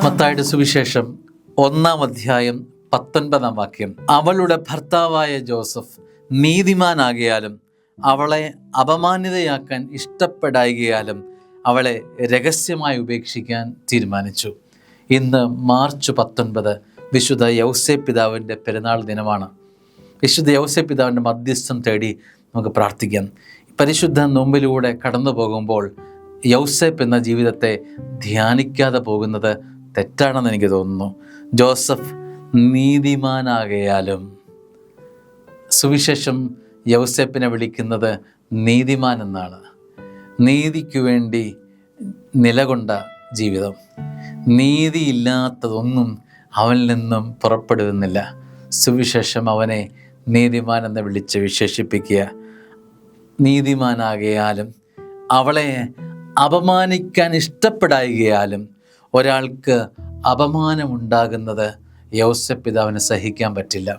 മത്തായിയുടെ സുവിശേഷം 1-ാം അധ്യായം 19-ാം വാക്യം. അവളുടെ ഭർത്താവായ ജോസഫ് നീതിമാനാകിയാലും അവളെ അപമാനിതയാക്കാൻ ഇഷ്ടപ്പെടായികയാലും അവളെ രഹസ്യമായി ഉപേക്ഷിക്കാൻ തീരുമാനിച്ചു. ഇന്ന് മാർച്ച് 19 വിശുദ്ധ യൗസേപ്പ് പിതാവിൻ്റെ പെരുന്നാൾ ദിനമാണ്. വിശുദ്ധ യൗസേപ്പ് പിതാവിൻ്റെ മധ്യസ്ഥം തേടി നമുക്ക് പ്രാർത്ഥിക്കാം. പരിശുദ്ധ നോമ്പിലൂടെ കടന്നു പോകുമ്പോൾ യൗസേപ്പ് എന്ന ജീവിതത്തെ ധ്യാനിക്കാതെ പോകുന്നത് തെറ്റാണെന്ന് എനിക്ക് തോന്നുന്നു. ജോസഫ് നീതിമാനാകയാലും, സുവിശേഷം യൗസേപ്പിനെ വിളിക്കുന്നത് നീതിമാൻ എന്നാണ്. നീതിക്ക് വേണ്ടി നിലകൊണ്ട ജീവിതം, നീതിയില്ലാത്തതൊന്നും അവനിൽ നിന്നും പുറപ്പെടുന്നില്ല. സുവിശേഷം അവനെ നീതിമാൻ എന്ന് വിളിച്ച് വിശേഷിപ്പിക്കുക. നീതിമാനാകയാലും അവളെ അപമാനിക്കാൻ ഇഷ്ടപ്പെടായികയാലും ഒരാൾക്ക് അപമാനമുണ്ടാകുന്നത് യൗസേപ്പ് പിതാവിന് സഹിക്കാൻ പറ്റില്ല.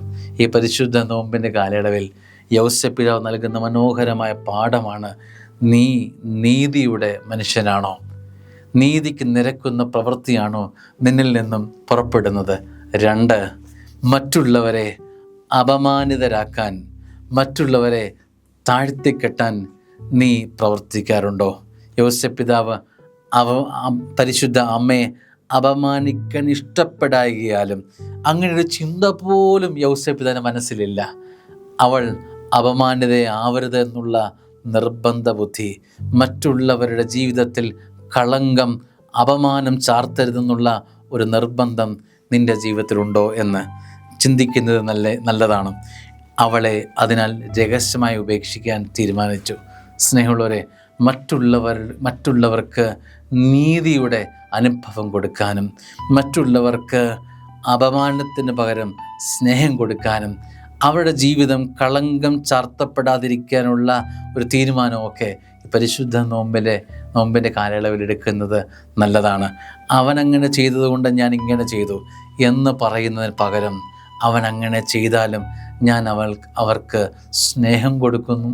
ഈ പരിശുദ്ധ നോമ്പിൻ്റെ കാലയളവിൽ യൗസേപ്പ് പിതാവ് നൽകുന്ന മനോഹരമായ പാഠമാണ്: നീ നീതിയുടെ മനുഷ്യനാണോ? നീതിക്ക് നിരക്കുന്ന പ്രവൃത്തിയാണോ നിന്നിൽ നിന്നും പുറപ്പെടുന്നത്? 2, മറ്റുള്ളവരെ അപമാനിതരാക്കാൻ, മറ്റുള്ളവരെ താഴ്ത്തിക്കെട്ടാൻ നീ പ്രവർത്തിക്കാറുണ്ടോ? യൗസേപ്പ് പിതാവ് പരിശുദ്ധ അമ്മയെ അപമാനിക്കാൻ ഇഷ്ടപ്പെടായികയാലും അങ്ങനെയൊരു ചിന്ത പോലും യൗസേപ്പ് പിതാവിൻ്റെ മനസ്സിലില്ല. അവൾ അപമാനിതയാവരുത് എന്നുള്ള നിർബന്ധ ബുദ്ധി, മറ്റുള്ളവരുടെ ജീവിതത്തിൽ കളങ്കം, അപമാനം ചാർത്തരുതെന്നുള്ള ഒരു നിർബന്ധം നിൻ്റെ ജീവിതത്തിലുണ്ടോ എന്ന് ചിന്തിക്കുന്നത് നല്ലതാണ്. അവളെ അതിനാൽ രഹസ്യമായി ഉപേക്ഷിക്കാൻ തീരുമാനിച്ചു. സ്നേഹമുള്ളവരെ, മറ്റുള്ളവർക്ക് നീതിയുടെ അനുഭവം കൊടുക്കാനും മറ്റുള്ളവർക്ക് അപമാനത്തിന് പകരം സ്നേഹം കൊടുക്കാനും അവരുടെ ജീവിതം കളങ്കം ചാർത്തപ്പെടാതിരിക്കാനുള്ള ഒരു തീരുമാനമൊക്കെ ഈ പരിശുദ്ധ നോമ്പിൻ്റെ കാലയളവിൽ എടുക്കുന്നത് നല്ലതാണ്. അവനങ്ങനെ ചെയ്തതുകൊണ്ട് ഞാൻ ഇങ്ങനെ ചെയ്തു എന്ന് പറയുന്നതിന് പകരം അവൻ അങ്ങനെ ചെയ്താലും ഞാൻ അവർക്ക് സ്നേഹം കൊടുക്കുന്നു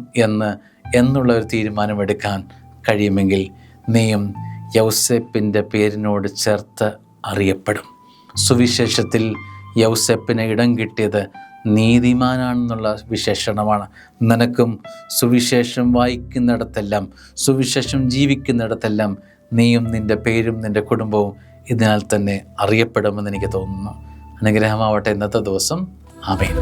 എന്നുള്ള ഒരു തീരുമാനമെടുക്കാൻ കഴിയുമെങ്കിൽ നീയും യൗസേപ്പിൻ്റെ പേരിനോട് ചേർത്ത് അറിയപ്പെടും. സുവിശേഷത്തിൽ യൗസേപ്പിന് ഇടം കിട്ടിയത് നീതിമാനാണെന്നുള്ള വിശേഷണമാണ്. നിനക്കും സുവിശേഷം വായിക്കുന്നിടത്തെല്ലാം, സുവിശേഷം ജീവിക്കുന്നിടത്തെല്ലാം നീയും നിൻ്റെ പേരും നിൻ്റെ കുടുംബവും ഇതിനാൽ തന്നെ അറിയപ്പെടുമെന്ന് എനിക്ക് തോന്നുന്നു. അനുഗ്രഹമാവട്ടെ ഇന്നത്തെ ദിവസം. ആമേൻ.